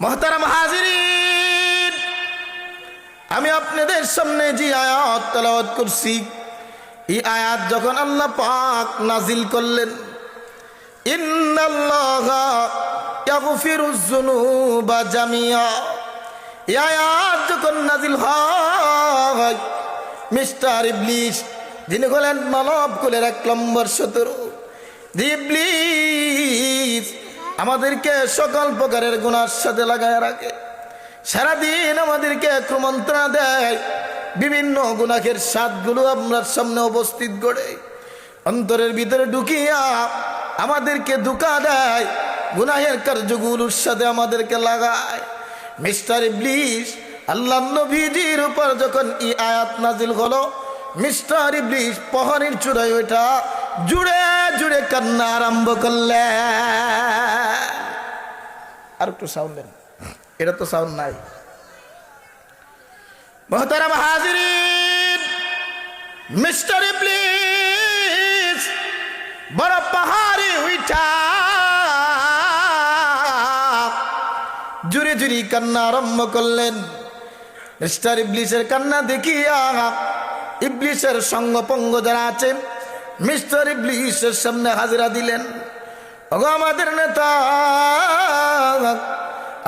মুহতারাম হাজিরিন, আমি আপনাদের সামনে যে আয়াত তেলাওয়াত করছি, এই আয়াত যখন আল্লাহ পাক নাজিল করলেন, ইন্নাল্লাহা ইয়াগফিরুজ যুনুবা জামিয়া, এই আয়াত যখন নাজিল হয়, মিস্টার ইবলিস, যিনি হলেন মানব কুলের 1 নম্বর শত্রু, ইবলিস আমাদেরকে সকল প্রকারের গুনার সাথে লাগায় রাখে। সারাদিন আমাদেরকে কুমন্ত্রণা দেয়, বিভিন্ন গুনাহের স্বাদগুলো আপনার সামনে উপস্থিত করে অন্তরের ভিতরে ঢুকিয়া আমাদেরকে ধোঁকা দেয়, গুনাহের কার্যগুলোর সাথে আমাদেরকে লাগায়। মিস্টার ইবলিস আল্লাহ নবীজির উপর যখন এই আয়াত নাজিল হলো, মিস্টার ইবলিস পাহাড়ের চূড়ায় ওইটা জুড়ে জুড়ে কান্না আরম্ভ করলেন। আর একটু সাউন্ড দেন, এটা তো সাউন্ড নাই। মুহতারাম হাজিরিন, মিস্টার ইবলিস বড় পাহাড়ে উঠা জুড়ে জুড়ে কান্না আরম্ভ করলেন। মিস্টার ইবলিসের কান্না দেখিয়া ইবলিসের সঙ্গপঙ্গ যারা আছে মিস্টার ইবলিসের সামনে হাজিরা দিলেন। ওগো আমাদের নেতা,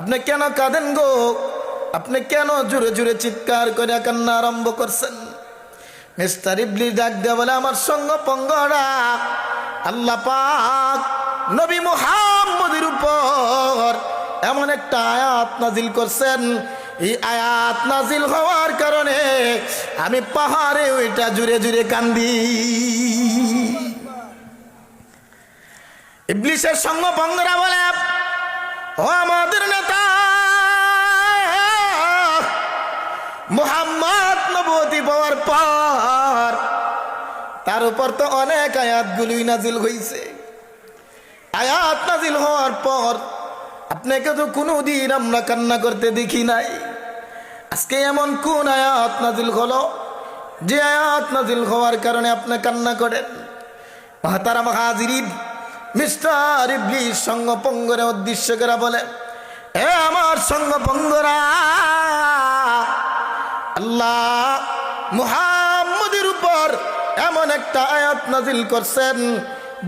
আপনি কেন কাঁদেন গো? আপনি কেন জুড়ে জুড়ে চিৎকার করে কান্না আরম্ভ করছেন? মিস্টার ইবলিস ডাক দিয়ে বলে, আমার সঙ্গপঙ্গরা আল্লাহ পাক নবী মুহাম্মদের উপর এমন একটা আয়াত নাজিল করছেন, এই আয়াত নাজিল হওয়ার কারণে আমি পাহাড়ে ওইটা জুড়ে জুড়ে কান্দি। ইবলিসের সঙ্গভঙ্গরা বলে, ও আমাদের নেতা, মুহাম্মদ নবুয়তি পাওয়ার পর তার উপর তো অনেক আয়াতগুলোই নাজিল হয়েছে। আয়াত নাজিল হওয়ার পর আপনাকে তো কোনোদিন আমরা কান্না করতে দেখি নাই। আজকে এমন কোন আয়াত নাজিল হলো যে আয়াত নাজিল হওয়ার কারণে আপনি কান্না করেন? মুহতারাম হাজিরিন, মিস্টার ইবলিস সঙ্গপঙ্গরে উদ্দেশ্য করে বলে, এ আমার সঙ্গপঙ্গরা, আল্লাহ মুহাম্মদের উপর এমন একটা আয়াত নাজিল করছেন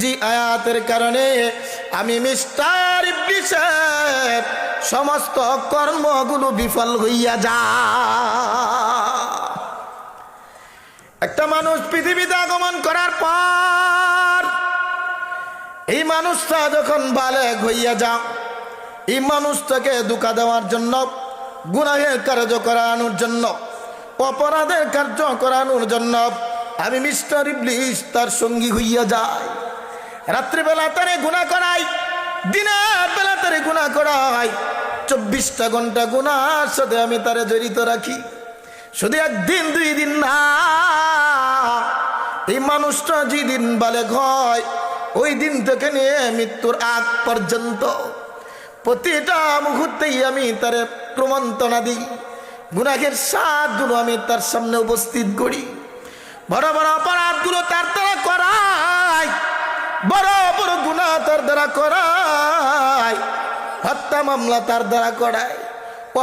যে আয়াতের কারণে আমি মিস্টার ইবলিসের সমস্ত কর্মগুলো বিফল হইয়া যায়। একটা মানুষ পৃথিবীতে আগমন করার পর এই মানুষটা যখন বালেগ হইয়া যায়, এই মানুষটাকে ধোঁকা দেওয়ার জন্য, গুনাহের কার্য করানোর জন্য, অপরাধের কার্য করানোর জন্য আমি মিস্টার ইবলিস তার সঙ্গী হইয়া যায়। রাত্রিবেলা তারে গুনাহ করাই, দিনের বেলা তারে গুনাহ করাই, 24টা ঘন্টা গুনার সাথে আমি তারে জড়িত রাখি। শুধু 1 দিন 2 দিন না, এই মানুষটা যেদিন বালেগ হয় ওই দিন থেকে নিয়ে মৃত্যুর আগ পর্যন্ত প্রতিটা মুহূর্তেই আমি তারে প্রমন্ত্রণা দিই, গুনাহের স্বাদগুলো আমি তার সামনে উপস্থিত করি, বড় বড় অপরাধগুলো তার দ্বারা করাই, বড় বড় গুনাহ তার দ্বারা করাই, হত্যা মামলা তার দ্বারা করাই,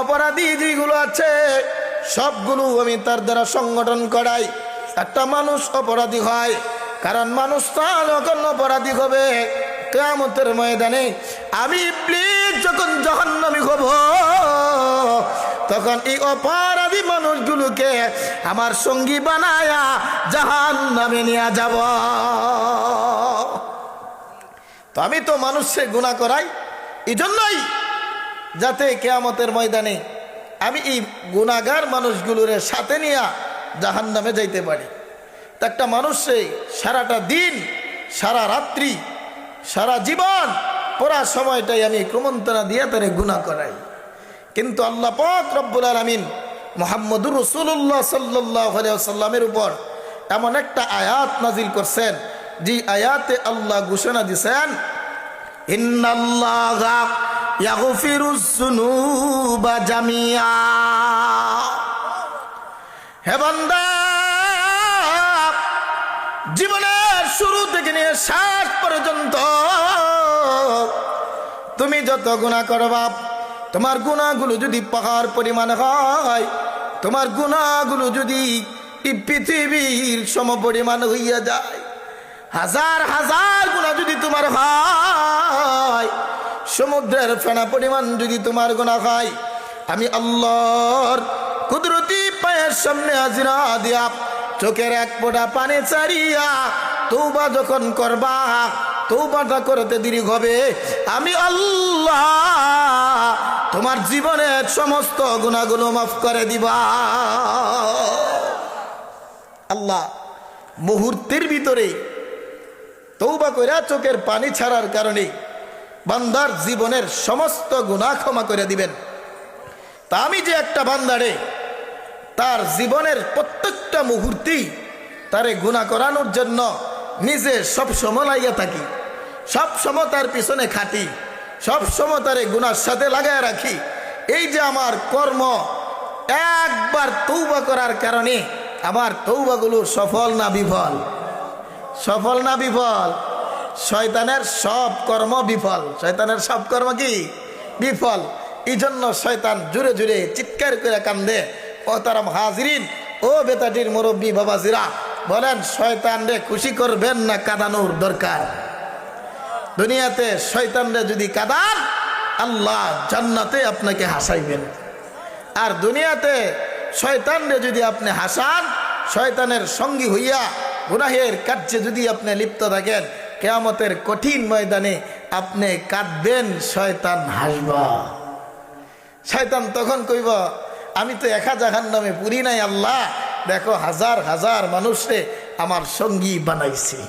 অপরাধী যেগুলো আছে সবগুলো আমি তার দ্বারা সংগঠন করাই। একটা মানুষ অপরাধী হয়, কারণ মানুষটা যখন অপরাধী হবে কিয়ামতের ময়দানে আমি ইবলিস যখন জাহান্নামী হব, তখন এই অপরাধী মানুষগুলোকে আমার সঙ্গী বানায়া জাহান্নামে নিয়ে যাব। তো আমি তো মানুষকে গুনাহ করাই এই জন্যই, যাতে কিয়ামতের ময়দানে আমি এই গুনাহগার মানুষগুলোর সাথে নিয়ে জাহান্নামে যাইতে পারি। তো একটা মানুষে সারাটা দিন, সারা রাত্রি, সারা জীবন, পুরা সময়টাই আমি কুমন্ত্রণা দিয়ে তারে গুনাহ করাই। কিন্তু আল্লাহ পাক রব্বুল আলামিন মুহাম্মদুর রাসূলুল্লাহ সাল্লাল্লাহু আলাইহি ওয়াসাল্লামের উপর এমন একটা আয়াত নাজিল করছেন, যে আয়াতে আল্লাহ ঘোষণা দিয়েছেন, ইন্নাল্লাহা ইয়াগফিরুজ যুনুবা জামিয়া। হে বান্দা, জীবনের শুরু থেকে নিয়ে শেষ পর্যন্ত তুমি যত গুনাহ করবা তোমার গুনাহগুলো যদি পাহাড় পরিমাণ হয়, তোমার গুনাহগুলো যদি এই পৃথিবীর সমপরিমাণ হইয়া যায়, হাজার হাজার গুনাহ যদি তোমার হয়, সমুদ্রের ফেনা পরিমাণ যদি তোমার গুনাহ হয়, আমি আল্লাহর কুদরতি পায়ের সামনে হাজিরা দিয়া চোখের এক ফোঁটা পানি ছাড়িয়া তওবা যখন করবা, তওবাটা করতে দেরি হবে, আমি আল্লাহ তোমার জীবনের সমস্ত গুনাহগুলো মাফ করে দিবা। আল্লাহ মুহূর্তের ভিতরে তওবা কইরা চোখের পানি ছাড়ার কারণে বান্দার জীবনের সমস্ত গুনাহ ক্ষমা করে দিবেন। তা আমি যে একটা বান্দারে তার জীবনের প্রত্যেকটা মুহূর্তেই তারে গুনাহ করানোর জন্য নিজে সব সময় লাগিয়ে থাকি, সব সময় তার পিছনে খাটি, সব সময় তারে গুনার সাথে লাগায় রাখি, এই যে আমার কর্ম, একবার তওবা করার কারণে আমার তওবাগুলো সফল না বিফল? সফল না বিফল? শয়তানের সব কর্ম বিফল। শয়তানের সব কর্ম কি বিফল? এই জন্য শয়তান জুড়ে জুড়ে চিৎকার করে কান্দে। ও তারা হাজিরিন, ও বেতাটির মুরব্বী বাবাজিরা, বলেন শয়তান রে খুশি করবেন না কাঁদানোর দরকার? দুনিয়াতে শয়তান রে যদি কাঁদান, আল্লাহ জান্নাতে আপনাকে হাসাইবেন। আর দুনিয়াতে শয়তান রে যদি আপনি হাসান, শয়তানের সঙ্গী হইয়া গুনাহের কার্যে যদি আপনি লিপ্ত থাকেন, কিয়ামতের কঠিন ময়দানে আপনি কাঁদবেন, শয়তান হাসবা। শয়তান তখন কইব, আমি তো একা জাহান্নামে পুরি নাই আল্লাহ, দেখো হাজার হাজার মানুষে আমার সঙ্গী বানাইছি।